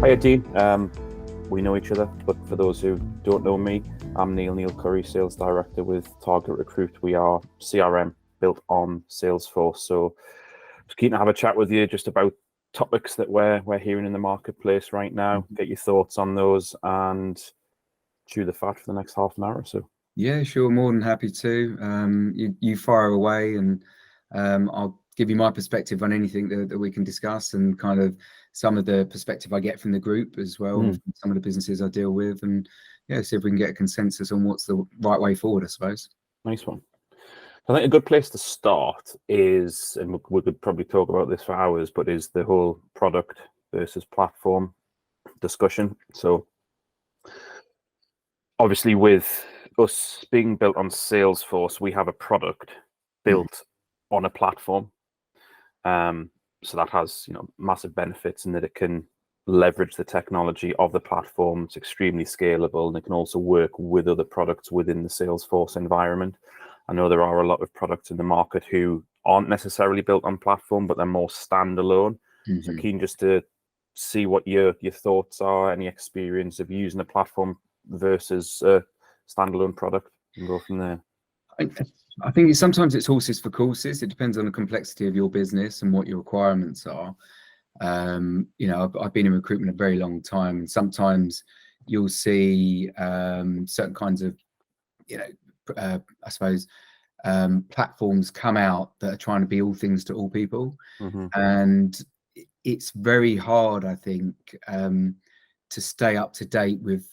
Hiya, Dean. We know each other, but for those who don't know me, I'm Neil Curry, Sales Director with TargetRecruit. We are CRM built on Salesforce. So just keen to have a chat with you just about topics that we're hearing in the marketplace right now, get your thoughts on those, and chew the fat for the next half an hour or so. Yeah, sure. More than happy to. You fire away, and I'll give you my perspective on anything that we can discuss, and kind of some of the perspective I get from the group as well, from some of the businesses I deal with, and yeah, see if we can get a consensus on what's the right way forward, I suppose. Nice one. I think a good place to start is, and we could probably talk about this for hours, but is the whole product versus platform discussion. So obviously with us being built on Salesforce, we have a product built on a platform. So that has, massive benefits in that it can leverage the technology of the platform. It's extremely scalable, and it can also work with other products within the Salesforce environment. I know there are a lot of products in the market who aren't necessarily built on platform, but they're more standalone. So keen just to see what your thoughts are, any experience of using a platform versus a standalone product, and go from there. I think sometimes it's horses for courses. It depends on the complexity of your business and what your requirements are. I've been in recruitment a very long time, and sometimes you'll see certain kinds of, I suppose, platforms come out that are trying to be all things to all people, and it's very hard, I think, to stay up to date with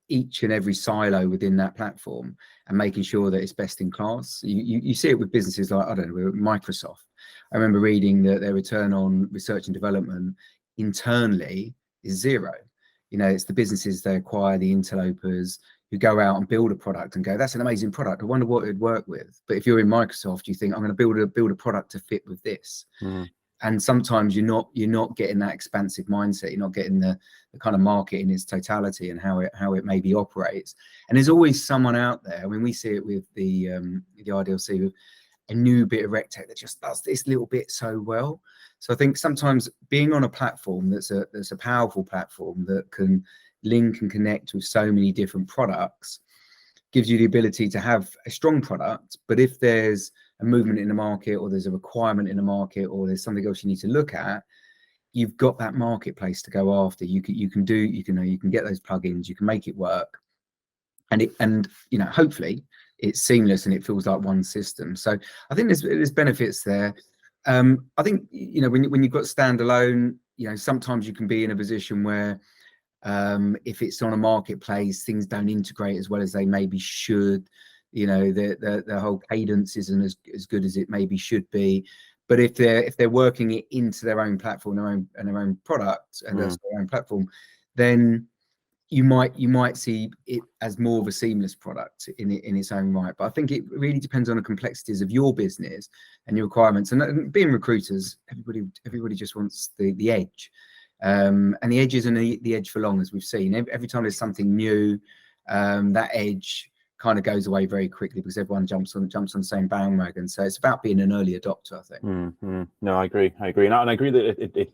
each and every silo within that platform and making sure that it's best in class. You see it with businesses like, I don't know, Microsoft. I remember reading that their return on research and development internally is zero. It's the businesses they acquire, the interlopers, who go out and build a product and go, that's an amazing product, I wonder what it'd work with. But if you're in Microsoft, you think, I'm going to build a product to fit with this. And sometimes you're not getting that expansive mindset. You're not getting the kind of market in its totality and how it maybe operates. And there's always someone out there. I mean, we see it with the RDLC, with a new bit of rec tech that just does this little bit so well. So I think sometimes being on a platform that's a powerful platform that can link and connect with so many different products gives you the ability to have a strong product. But if there's a movement in the market, or there's a requirement in the market, or there's something else you need to look at, you've got that marketplace to go after. You can get those plugins, you can make it work, and hopefully it's seamless and it feels like one system. So I think there's benefits there. I think when you've got standalone, sometimes you can be in a position where if it's on a marketplace, things don't integrate as well as they maybe should. The whole cadence isn't as good as it maybe should be. But if they're working it into their own platform, their own product, and that's their own platform, then you might see it as more of a seamless product in its own right. But I think it really depends on the complexities of your business and your requirements. And being recruiters, everybody just wants the edge, and the edge isn't the edge for long, as we've seen. Every time there's something new, that edge kind of goes away very quickly because everyone jumps on the same bandwagon. So it's about being an early adopter, I think. No, I agree, and I agree that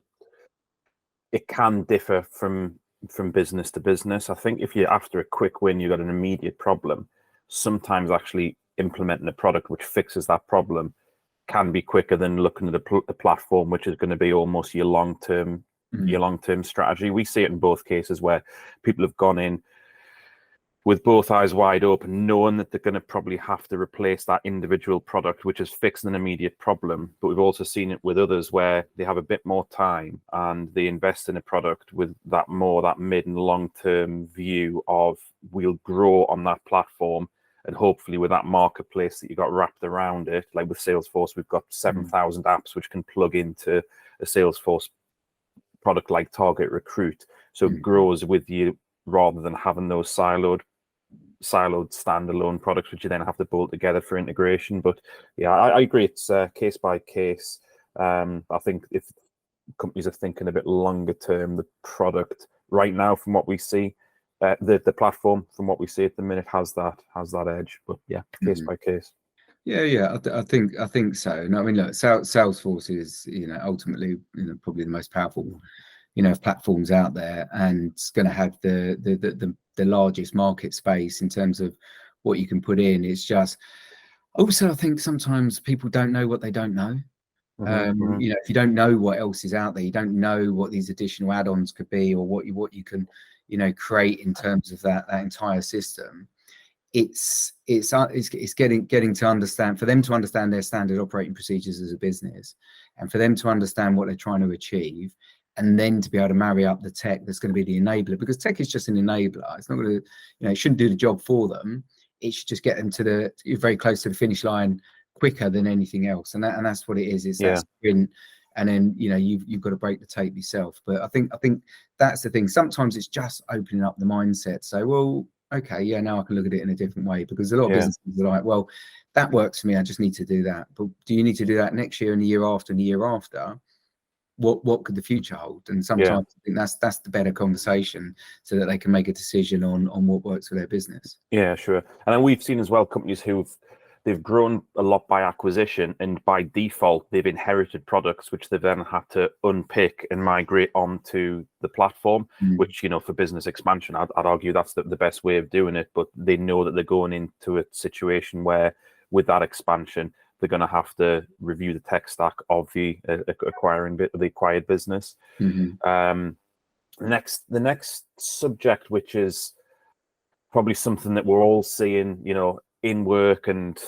it can differ from business to business. I think if you're after a quick win, you've got an immediate problem, sometimes actually implementing a product which fixes that problem can be quicker than looking at a platform which is going to be almost your long-term strategy. We see it in both cases where people have gone in with both eyes wide open, knowing that they're going to probably have to replace that individual product, which is fixing an immediate problem. But we've also seen it with others where they have a bit more time and they invest in a product with that mid and long-term view of, we'll grow on that platform. And hopefully with that marketplace that you got wrapped around it, like with Salesforce, we've got 7,000 apps which can plug into a Salesforce product like TargetRecruit. So it grows with you rather than having those siloed standalone products which you then have to bolt together for integration. But yeah, I agree, it's case by case. I think if companies are thinking a bit longer term, the product right now, from what we see, the platform from what we see at the minute has that edge. But yeah, case by case. Yeah, I think so. No, I mean, look, Salesforce is ultimately probably the most powerful of platforms out there, and it's going to have the largest market space in terms of what you can put in. It's just also, I think sometimes people don't know what they don't know. If you don't know what else is out there, you don't know what these additional add-ons could be, or what you can create in terms of that entire system. It's getting to understand, for them to understand their standard operating procedures as a business, and for them to understand what they're trying to achieve, and then to be able to marry up the tech that's going to be the enabler, because tech is just an enabler. It's not going to, it shouldn't do the job for them. It should just get them to very close to the finish line quicker than anything else, and that's what it is. It's that sprint, and then you've got to break the tape yourself. But I think that's the thing. Sometimes it's just opening up the mindset. So, well, okay, yeah, now I can look at it in a different way, because a lot of businesses are like, well, that works for me, I just need to do that. But do you need to do that next year, and the year after, and the year after? What could the future hold? And sometimes I think that's the better conversation, so that they can make a decision on what works for their business. Yeah, sure. And then we've seen as well companies they've grown a lot by acquisition, and by default they've inherited products which they've then had to unpick and migrate onto the platform, which, for business expansion, I'd argue that's the best way of doing it. But they know that they're going into a situation where, with that expansion, they're going to have to review the tech stack of the acquired business. The next subject, which is probably something that we're all seeing, in work and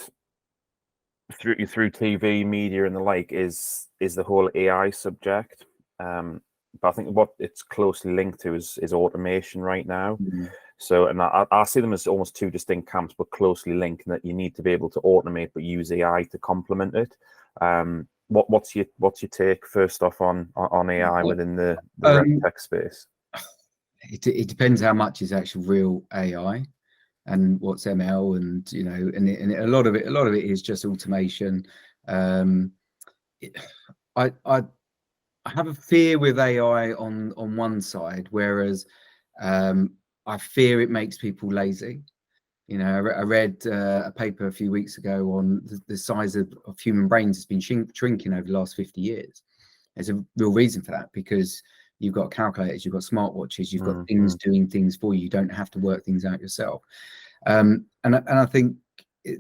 through TV, media, and the like, is the whole AI subject. But I think what it's closely linked to is automation right now. So, and I see them as almost two distinct camps, but closely linked, in that you need to be able to automate, but use AI to complement it. What's your take first off on AI within the rep tech space? It depends how much is actual real AI, and what's ML, and and a lot of it is just automation. I have a fear with AI on one side, whereas I fear it makes people lazy. I read a paper a few weeks ago on the size of human brains has been shrinking over the last 50 years. There's a real reason for that, because you've got calculators, you've got smartwatches, you've got things doing things for you. You don't have to work things out yourself. And I think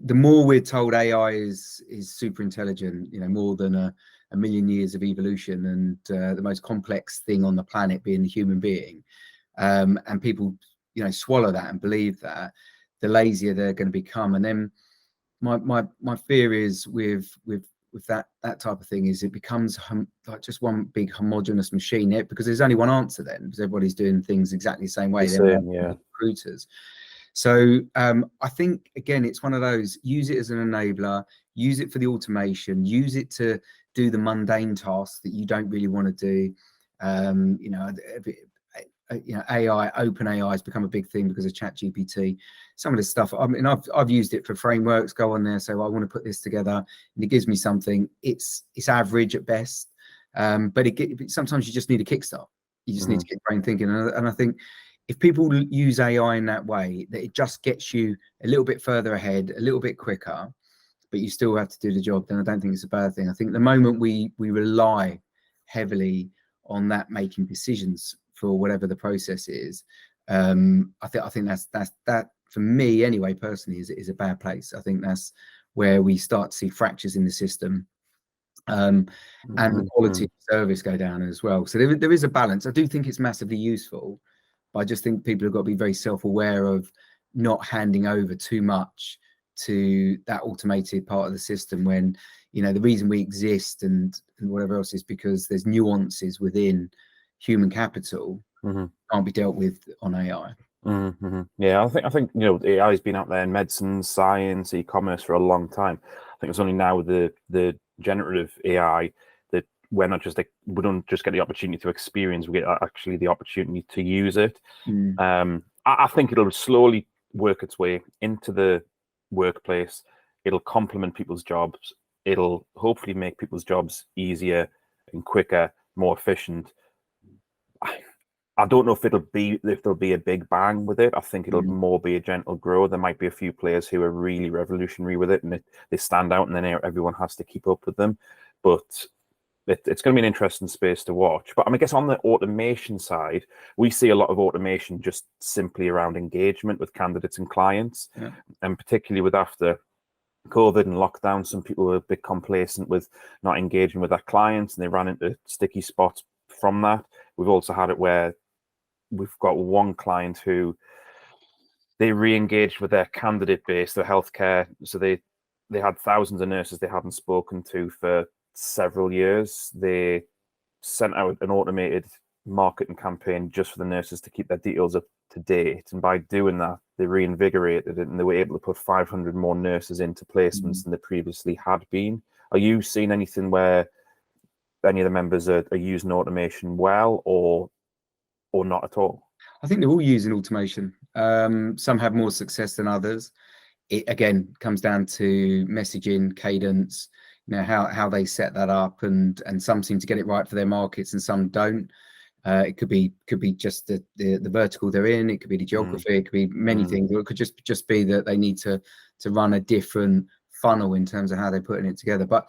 the more we're told AI is super intelligent, more than a million years of evolution, and the most complex thing on the planet being the human being, and people swallow that and believe that, the lazier they're going to become. And then my fear is with that type of thing, is it becomes like just one big homogenous machine, because there's only one answer then, because everybody's doing things exactly the same way. Recruiters. So I think, again, it's one of those, use it as an enabler, use it for the automation, use it to do the mundane tasks that you don't really want to do. AI, open AI has become a big thing because of ChatGPT. Some of this stuff, I mean, I've used it for frameworks. Go on there, so I want to put this together, and it gives me something. It's average at best, but sometimes you just need a kickstart. You just need to get brain thinking, and I think if people use AI in that way, that it just gets you a little bit further ahead, a little bit quicker, but you still have to do the job, then I don't think it's a bad thing. I think the moment we rely heavily on that making decisions for whatever the process is, I think that for me anyway, personally, is a bad place. I think that's where we start to see fractures in the system, and the quality of service go down as well. So there is a balance. I do think it's massively useful, but I just think people have got to be very self-aware of not handing over too much to that automated part of the system, when the reason we exist and whatever else is because there's nuances within human capital can't be dealt with on AI. Yeah, I think AI has been out there in medicine, science, e-commerce for a long time. I think it's only now with the generative AI that we don't just get the opportunity to experience, we get actually the opportunity to use it. I think it'll slowly work its way into the workplace. It'll complement people's jobs. It'll hopefully make people's jobs easier and quicker, more efficient. I don't know if there'll be a big bang with it. I think it'll more be a gentle grow. There might be a few players who are really revolutionary with it, and they stand out, and then everyone has to keep up with them. But it's going to be an interesting space to watch. But I mean, I guess on the automation side, we see a lot of automation just simply around engagement with candidates and clients, and particularly with after COVID and lockdown, some people were a bit complacent with not engaging with their clients, and they ran into sticky spots from that. We've also had it where we've got one client who they re-engaged with their candidate base, their healthcare. So they had thousands of nurses they hadn't spoken to for several years. They sent out an automated marketing campaign just for the nurses to keep their details up to date. And by doing that, they reinvigorated it, and they were able to put 500 more nurses into placements than they previously had been. Are you seeing anything where any of the members are using automation well, or not at all? I think they're all using automation. Some have more success than others. It again comes down to messaging, cadence, how they set that up, and some seem to get it right for their markets and some don't. It could be just the vertical they're in. It could be the geography. It could be many things. Or it could just be that they need to run a different funnel in terms of how they're putting it together. But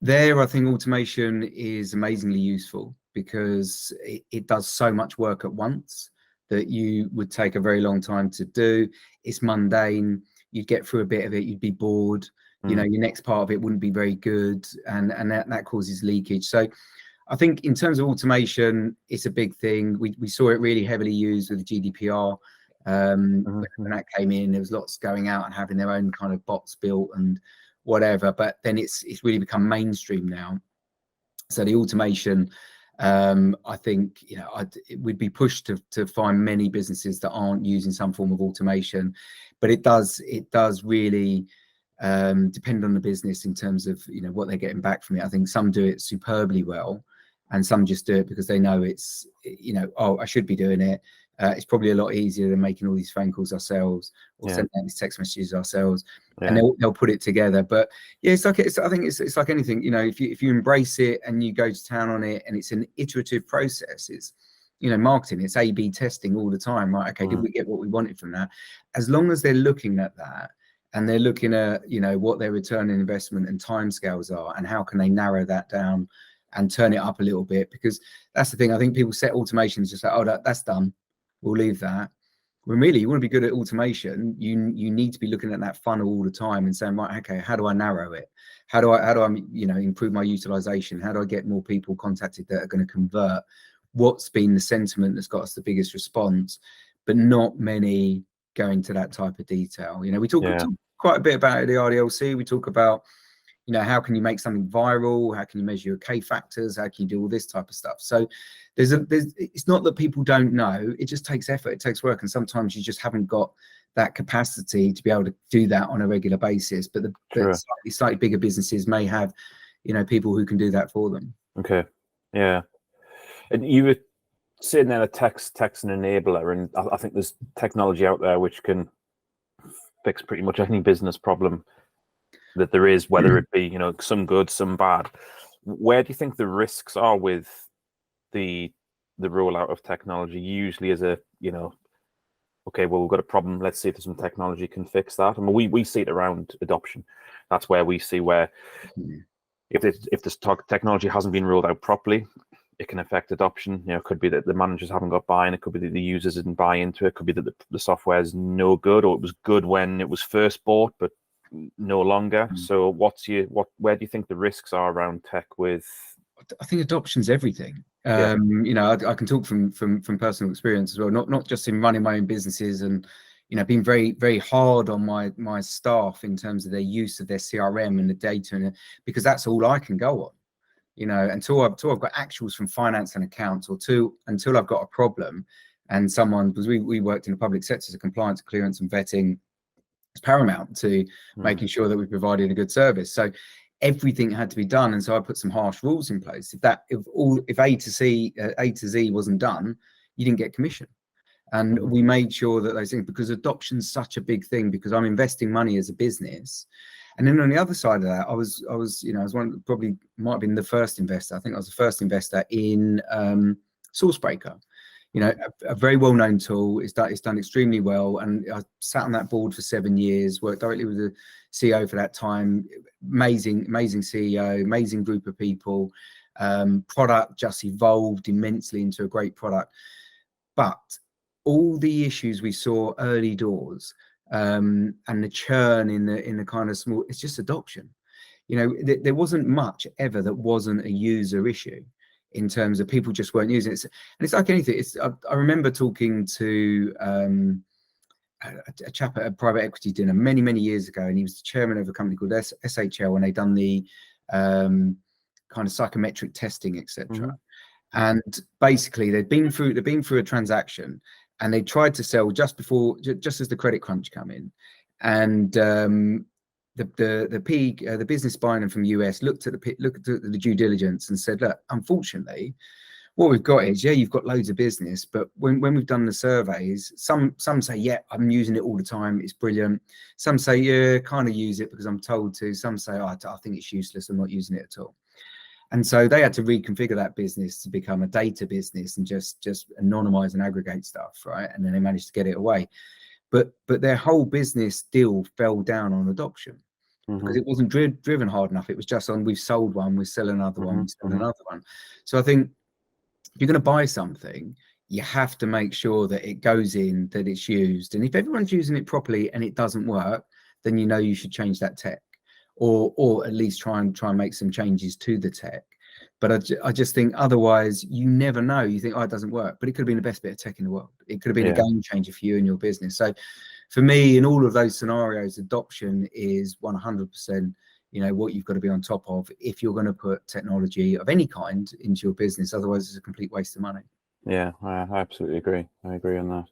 I think automation is amazingly useful because it does so much work at once that you would take a very long time to do. It's mundane. You'd get through a bit of it. You'd be bored. Your next part of it wouldn't be very good, and that causes leakage. So I think in terms of automation, it's a big thing. We saw it really heavily used with the GDPR. When that came in, there was lots going out and having their own kind of bots built and whatever. But then it's really become mainstream now. So the automation, I think it would be pushed to find many businesses that aren't using some form of automation. But it does really depend on the business in terms of what they're getting back from it. I think some do it superbly well, and some just do it because they know it's I should be doing it. It's probably a lot easier than making all these phone calls ourselves or sending out these text messages ourselves, and they'll put it together. But yeah, I think it's like anything. If you embrace it and you go to town on it, and it's an iterative process. It's marketing. It's A/B testing all the time, right? Okay, did we get what we wanted from that? As long as they're looking at that, and they're looking at what their return on investment and timescales are, and how can they narrow that down and turn it up a little bit. Because that's the thing. I think people set automations just like, oh, that's done, we'll leave that. When really you want to be good at automation, you need to be looking at that funnel all the time and saying, right, okay, how do I narrow it? How do I improve my utilization? How do I get more people contacted that are going to convert? What's been the sentiment that's got us the biggest response? But not many go into that type of detail. We talk quite a bit about the RDLC. We talk about how can you make something viral? How can you measure your K factors? How can you do all this type of stuff? So it's not that people don't know. It just takes effort. It takes work, and sometimes you just haven't got that capacity to be able to do that on a regular basis. But the slightly bigger businesses may have people who can do that for them. Okay, yeah. And you were saying there, text an enabler, and I think there's technology out there which can fix pretty much any business problem that there is, whether it be some good, some bad. Where do you think the risks are with the rollout of technology? Usually as a okay, well, we've got a problem, let's see if some technology can fix that. I mean, we see it around adoption. That's where we see where if this technology hasn't been rolled out properly, it can affect adoption. It could be that the managers haven't got buy-in. It could be that the users didn't buy into it. It could be that the software is no good, or it was good when it was first bought, but no longer. So where do you think the risks are around tech with? I think adoption's everything. I can talk from personal experience as well, not just in running my own businesses and being very, very hard on my staff in terms of their use of their CRM and the data, because that's all I can go on. Until I've got actuals from finance and accounts, until I've got a problem, and someone, because we worked in the public sector, so compliance, clearance, and vetting is paramount to making sure that we provided a good service. So everything had to be done, and so I put some harsh rules in place. If A to Z wasn't done, you didn't get commission. And we made sure that those things, because adoption's such a big thing, because I'm investing money as a business. And then on the other side of that, I was one, probably might have been the first investor. I think I was the first investor in Sourcebreaker. A very well-known tool. It's done extremely well, and I sat on that board for 7 years. Worked directly with the CEO for that time. Amazing CEO, amazing group of people. Product just evolved immensely into a great product. But all the issues we saw early doors, and the churn in the kind of small, it's just adoption. There wasn't much ever that wasn't a user issue in terms of people just weren't using it. And it's like anything. I remember talking to a chap at a private equity dinner many years ago, and he was the chairman of a company called SHL, and they'd done the kind of psychometric testing, etc. And basically they'd been through a transaction, and they tried to sell just as the credit crunch come in, and the business buying them from US looked at the due diligence and said, look, unfortunately, what we've got is, you've got loads of business, but when we've done the surveys, some say, yeah, I'm using it all the time, it's brilliant. Some say, yeah, kind of use it because I'm told to. Some say, I think it's useless, I'm not using it at all. And so they had to reconfigure that business to become a data business and just anonymize and aggregate stuff, right? And then they managed to get it away. But their whole business still fell down on adoption because it wasn't driven hard enough. It was just on, we've sold one, we sell another one, we sell another one. So I think if you're going to buy something, you have to make sure that it goes in, that it's used. And if everyone's using it properly and it doesn't work, then you should change that tech, or at least try and make some changes to the tech. But I just think otherwise, you never know. You think, oh, it doesn't work, but it could have been the best bit of tech in the world. It could have been a game changer for you and your business. So for me, in all of those scenarios, adoption is 100%, what you've got to be on top of if you're going to put technology of any kind into your business. Otherwise, it's a complete waste of money. Yeah, I absolutely agree. I agree on that.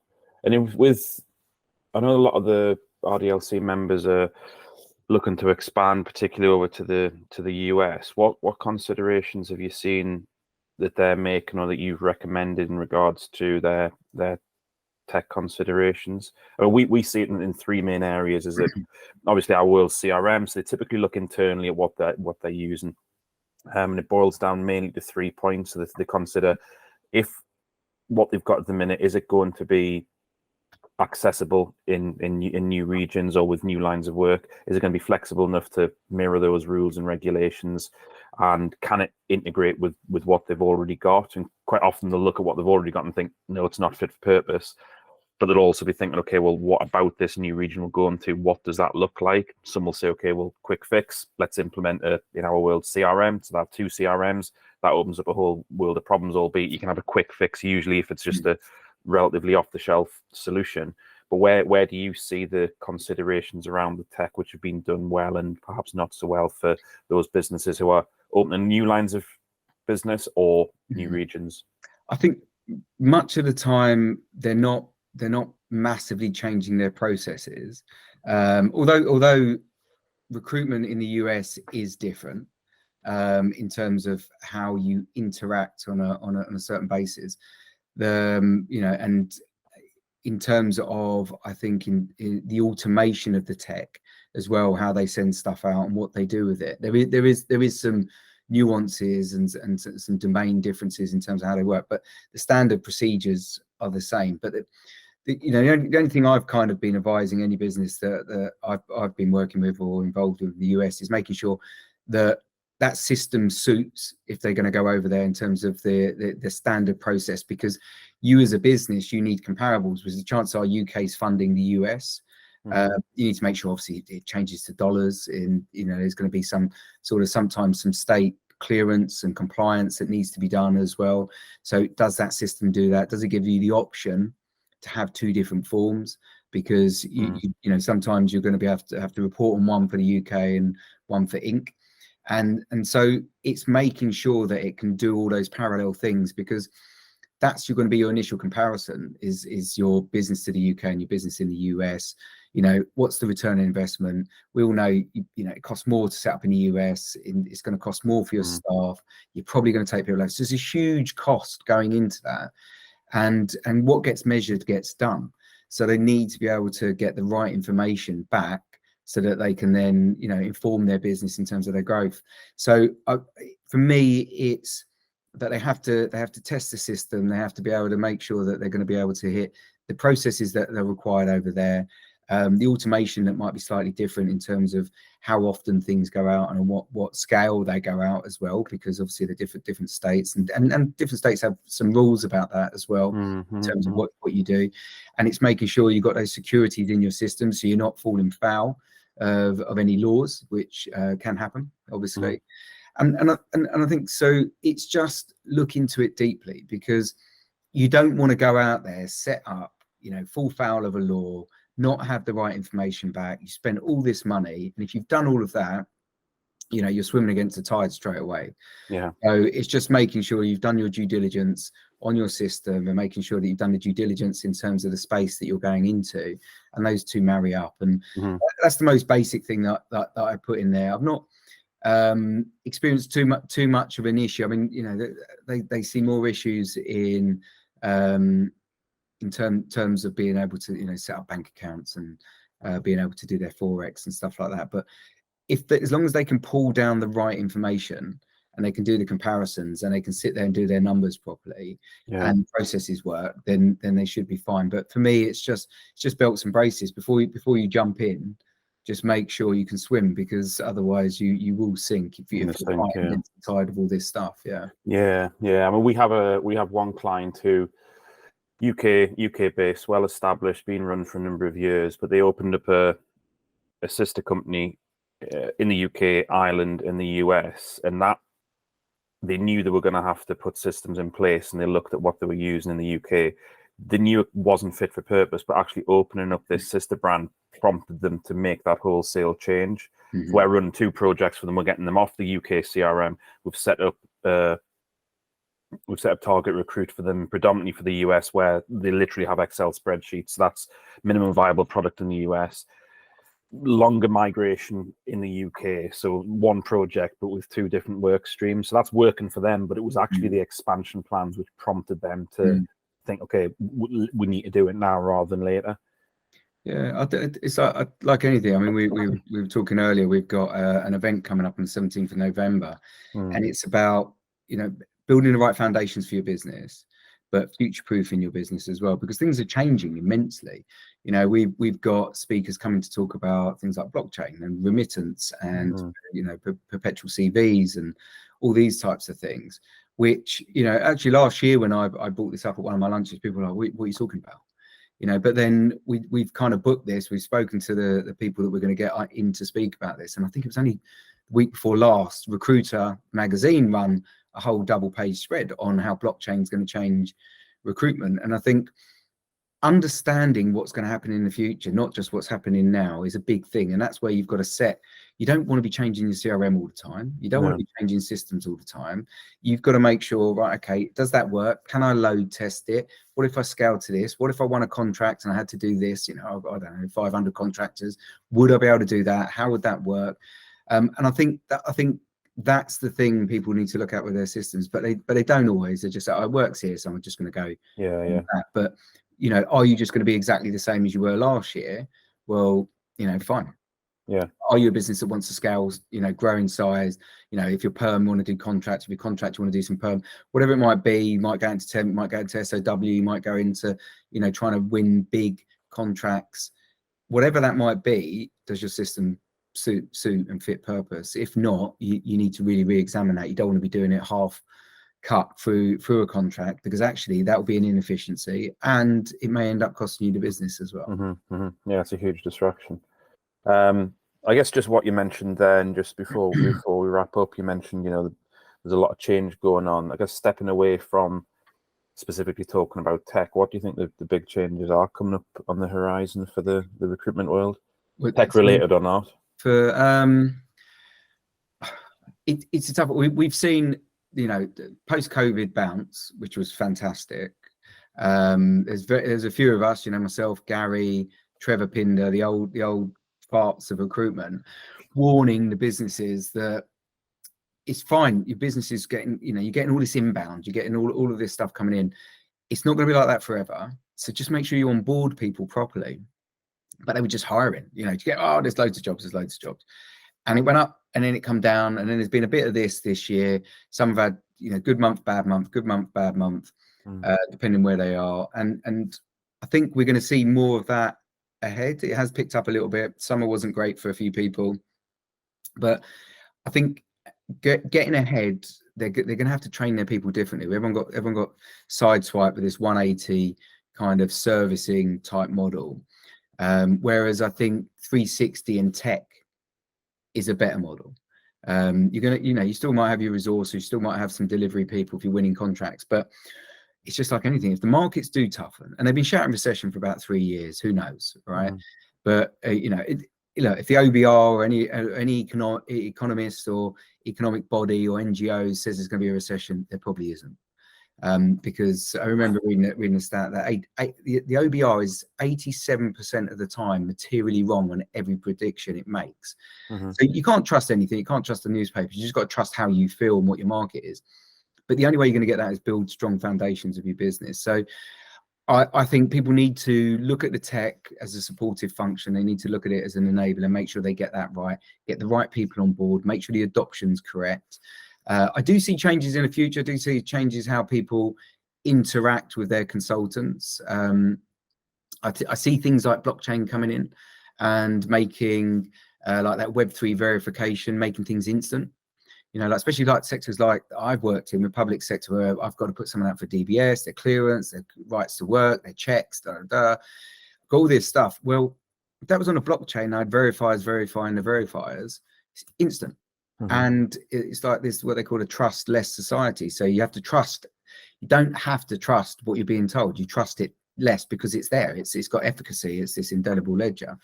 And I know a lot of the RDLC members are looking to expand, particularly over to the US. What considerations have you seen that they're making or that you've recommended in regards to their tech considerations? We see it in three main areas. Is that obviously our world CRM, so they typically look internally at what they're using, and it boils down mainly to 3 points. So they consider if what they've got at the minute, is it going to be accessible in new regions or with new lines of work? Is it going to be flexible enough to mirror those rules and regulations? And can it integrate with what they've already got? And quite often they'll look at what they've already got and think, no, it's not fit for purpose. But they'll also be thinking, okay, well, what about this new region we're going to? What does that look like? Some will say, okay, well, quick fix. Let's implement in our world CRM. So that 2 CRMs, that opens up a whole world of problems, albeit you can have a quick fix usually if it's just a relatively off-the-shelf solution. But where do you see the considerations around the tech which have been done well and perhaps not so well for those businesses who are opening new lines of business or new regions? I think much of the time they're not massively changing their processes, although recruitment in the US is different in terms of how you interact on a certain basis. And in terms of, I think in the automation of the tech as well, how they send stuff out and what they do with it, there is some nuances and some domain differences in terms of how they work, but the standard procedures are the same. But the only thing I've kind of been advising any business that I've been working with or involved with in the US is making sure that system suits if they're going to go over there in terms of the standard process, because you as a business, you need comparables, because the chances are UK's funding the US. You need to make sure obviously it changes to dollars, and there's going to be some sort of sometimes some state clearance and compliance that needs to be done as well. So does that system do that? Does it give you the option to have 2 different forms? Because you sometimes you're going to have to report on one for the UK and one for Inc. And so it's making sure that it can do all those parallel things, because that's going to be your initial comparison is your business to the UK and your business in the US. What's the return on investment? We all know, it costs more to set up in the US. It's going to cost more for your staff. You're probably going to take people out. So there's a huge cost going into that. And what gets measured gets done. So they need to be able to get the right information back so that they can then, inform their business in terms of their growth. So for me, it's that they have to test the system. They have to be able to make sure that they're going to be able to hit the processes that are required over there. The automation that might be slightly different in terms of how often things go out and what scale they go out as well, because obviously they're different states, and different states have some rules about that as well, in terms of what you do. And it's making sure you've got those securities in your system so you're not falling foul of any laws, which can happen, obviously. And I think so. It's just look into it deeply, because you don't want to go out there, set up, fall foul of a law, not have the right information back. You spend all this money, and if you've done all of that, you're swimming against the tide straight away. Yeah. So it's just making sure you've done your due diligence on your system, and making sure that you've done the due diligence in terms of the space that you're going into, and those two marry up. And that's the most basic thing that I put in there. I've not experienced too much of an issue. I mean, they see more issues in terms of being able to set up bank accounts and being able to do their forex and stuff like that. But as long as they can pull down the right information, and they can do the comparisons, and they can sit there and do their numbers properly, and processes work, then they should be fine. But for me, it's just belts and braces before you jump in. Just make sure you can swim, because otherwise you will sink if you're against the tide of all this stuff. Yeah. I mean, we have one client who UK based, well established, been run for a number of years, but they opened up a sister company in the UK, Ireland, and the US, and that they knew they were going to have to put systems in place, and they looked at what they were using in the UK. They knew it wasn't fit for purpose, but actually opening up this sister brand prompted them to make that wholesale change. So we're running 2 projects for them. We're getting them off the UK CRM. We've set up TargetRecruit for them, predominantly for the US, where they literally have Excel spreadsheets. So that's minimum viable product in the US. Longer migration in the UK. So 1 project, but with 2 different work streams. So that's working for them, but it was actually the expansion plans which prompted them to think, okay, we need to do it now rather than later. Yeah, it's like anything. I mean, we were talking earlier. We've got an event coming up on the 17th of November, and it's about building the right foundations for your business, but future-proofing your business as well, because things are changing immensely. We've got speakers coming to talk about things like blockchain and remittance and perpetual CVs and all these types of things. Which actually last year when I brought this up at one of my lunches, people were like, "What are you talking about?" But then we've kind of booked this. We've spoken to the people that we're going to get in to speak about this, and I think it was only the week before last, Recruiter magazine run a whole double-page spread on how blockchain is going to change recruitment. And I think understanding what's going to happen in the future, not just what's happening now, is a big thing. And that's where you've got to set. You don't want to be changing your CRM all the time. You don't want to be changing systems all the time. You've got to make sure, right, okay, does that work? Can I load test it? What if I scale to this? What if I won a contract and I had to do this? I don't know, 500 contractors. Would I be able to do that? How would that work? And I think that's the thing people need to look at with their systems, but they don't always. They're just like, it works here, so I'm just going to go. Yeah. But are you just going to be exactly the same as you were last year? Well, fine. Yeah. Are you a business that wants to scale, grow in size? If you're perm, you want to do contracts. If you're contract, you want to do some perm, whatever it might be. You might go into temp, might go into SOW, you might go into, trying to win big contracts. Whatever that might be, does your system suit and fit purpose? If not, you need to really re-examine that. You don't want to be doing it half cut through a contract, because actually that will be an inefficiency, and it may end up costing you the business as well. Yeah, it's a huge distraction. I guess just what you mentioned then, just before we wrap up, you mentioned there's a lot of change going on. I guess stepping away from specifically talking about tech, what do you think the big changes are coming up on the horizon for the recruitment world, tech related or not? For it's a tough. We've seen post-COVID bounce, which was fantastic. There's a few of us, myself, Gary, Trevor Pinder, the old parts of recruitment, warning the businesses that it's fine. Your business is getting, you're getting all this inbound, you're getting all of this stuff coming in. It's not going to be like that forever. So just make sure you onboard people properly. But they were just hiring, to get, there's loads of jobs. And it went up and then it come down. And then there's been a bit of this year. Some have had, good month, bad month, bad month, depending where they are. And I think we're going to see more of that ahead. It has picked up a little bit. Summer wasn't great for a few people, but I think getting ahead, they're going to have to train their people differently. Everyone got sideswiped with this 180 kind of servicing type model, whereas I think 360 and tech is a better model. You're gonna, you still might have your resources, you still might have some delivery people if you're winning contracts, but it's just like anything. If the markets do toughen, and they've been shouting recession for about 3 years, who knows, right? But if the OBR or any economist or economic body or NGO says there's going to be a recession, there probably isn't. Because I remember reading a stat that the OBR is 87% of the time materially wrong on every prediction it makes. So you can't trust anything. You can't trust the newspapers. You just got to trust how you feel and what your market is. But the only way you're going to get that is build strong foundations of your business. So I think people need to look at the tech as a supportive function. They need to look at it as an enabler and make sure they get that right, get the right people on board, make sure the adoption's correct. I do see changes in the future. I do see changes how people interact with their consultants. I see things like blockchain coming in and making like that Web3 verification, making things instant. Like especially like sectors like I've worked in the public sector, where I've got to put someone out for DBS, their clearance, their rights to work, their checks, got all this stuff. Well, if that was on a blockchain, I'd verifiers verifying the verifiers. It's instant. And it's like this, what they call a trust-less society. So you have to trust. You don't have to trust what you're being told. You trust it less because it's there. It's got efficacy. It's this indelible ledger.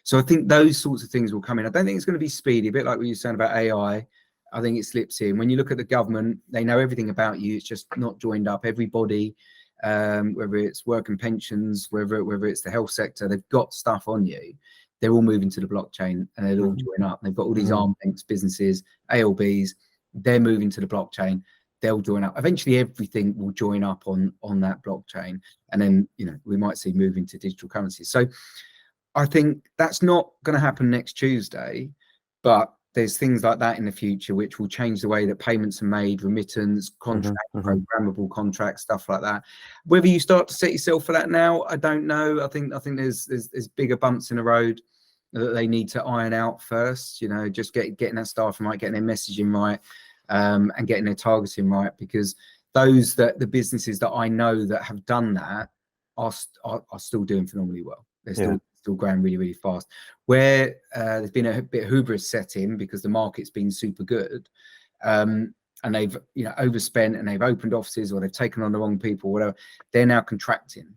So I think those sorts of things will come in. I don't think it's going to be speedy. A bit like what you were saying about AI. I think it slips in. When you look at the government, they know everything about you. It's just not joined up. Everybody, whether it's work and pensions, whether it's the health sector, they've got stuff on you. They're all moving to the blockchain and they'll all join up. They've got all these arm banks, businesses, ALBs. They're moving to the blockchain. They'll join up. Eventually, everything will join up on that blockchain, and then we might see moving to digital currencies. So I think that's not going to happen next Tuesday, but there's things like that in the future which will change the way that payments are made, remittance, contract, programmable contracts, stuff like that. Whether you start to set yourself for that now, I don't know. I think there's bigger bumps in the road that they need to iron out first. Just getting that staff right, getting their messaging right, and getting their targeting right. Because the businesses that I know that have done that are still doing phenomenally well. They're still growing really, really fast. Where there's been a bit of hubris set in because the market's been super good, and they've overspent and they've opened offices or they've taken on the wrong people, whatever. They're now contracting,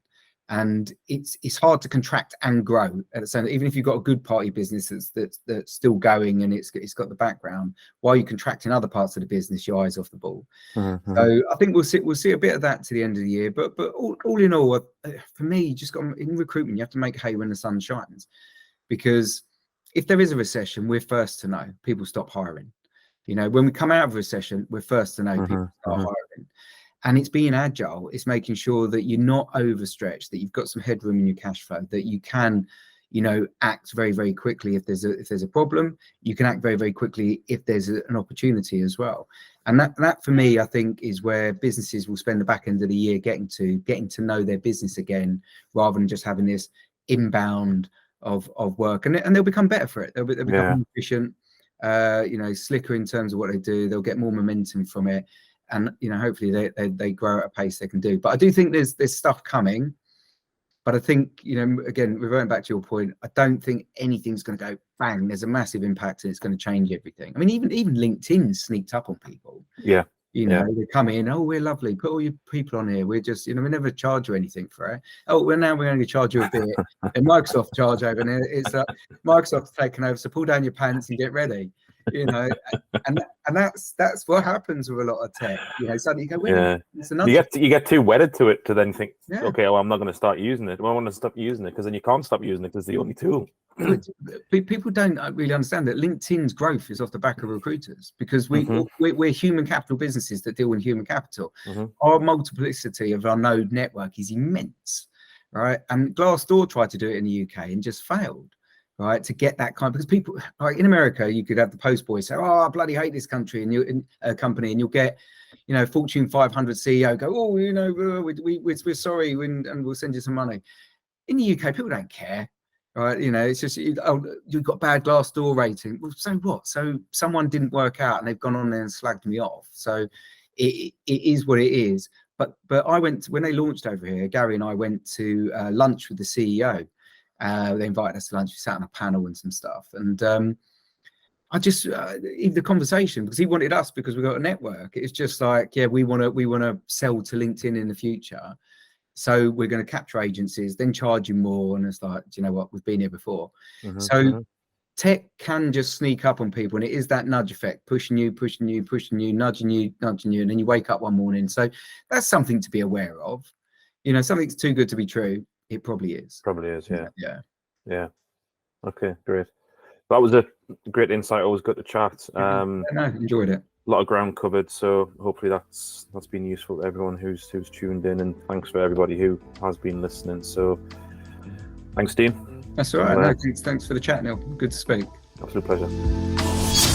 and it's hard to contract and grow at the same. Even if you've got a good party business that's still going and it's got the background, while you're contracting other parts of the business, your eyes off the ball. So I think we'll see a bit of that to the end of the year. But all in all, for me, you just got in recruitment, you have to make hay when the sun shines, because if there is a recession, we're first to know. People stop hiring. When we come out of a recession, we're first to know people start hiring. And it's being agile. It's making sure that you're not overstretched, that you've got some headroom in your cash flow, that you can, act very, very quickly if there's a problem. You can act very, very quickly if there's an opportunity as well. And that for me, I think, is where businesses will spend the back end of the year getting to know their business again, rather than just having this inbound of work. And they'll become better for it. They'll become more efficient, slicker in terms of what they do. They'll get more momentum from it. And hopefully they grow at a pace they can do. But I do think there's stuff coming. But I think again, reverting back to your point, I don't think anything's going to go bang. There's a massive impact and it's going to change everything. I mean, even LinkedIn sneaked up on people. Yeah. They come in. Oh, we're lovely. Put all your people on here. We're just we never charge you anything for it. Oh, well, now we're going to charge you a bit. And Microsoft charge over there. It's Microsoft's taken over. So pull down your pants and get ready. And that's what happens with a lot of tech. Suddenly you go, you get too wedded to it to then think, okay, well, I'm not going to start using it. Well, I want to stop using it, because then you can't stop using it because it's the only tool. People don't really understand that LinkedIn's growth is off the back of recruiters, because we're human capital businesses that deal in human capital. Our multiplicity of our node network is immense, right? And Glassdoor tried to do it in the UK and just failed. Right, to get that kind, because people like in America, you could have the post boy say, "Oh, I bloody hate this country," and you company, and you'll get, Fortune 500 CEO go, "Oh, we're sorry, and we'll send you some money." In the UK, people don't care, right? You know, it's just, oh, you've got bad Glassdoor rating. Well, so what? So someone didn't work out and they've gone on there and slagged me off. So it is what it is. But I went when they launched over here. Gary and I went to lunch with the CEO. They invited us to lunch. We sat on a panel and some stuff, and I just even the conversation, because he wanted us because we got a network. It's just like, yeah, we want to sell to LinkedIn in the future, so we're going to capture agencies, then charge you more. And it's like, do you know what? We've been here before. Tech can just sneak up on people, and it is that nudge effect, pushing you, nudging you, and then you wake up one morning. So that's something to be aware of. You know, something's too good to be true. It probably is. Probably is, yeah. Yeah. Okay, great. That was a great insight. Always good to chat. No, enjoyed it. A lot of ground covered, so hopefully that's been useful to everyone who's tuned in, and thanks for everybody who has been listening. So thanks, Dean. That's all right. No, thanks for the chat, Neil. Good to speak. Absolute pleasure.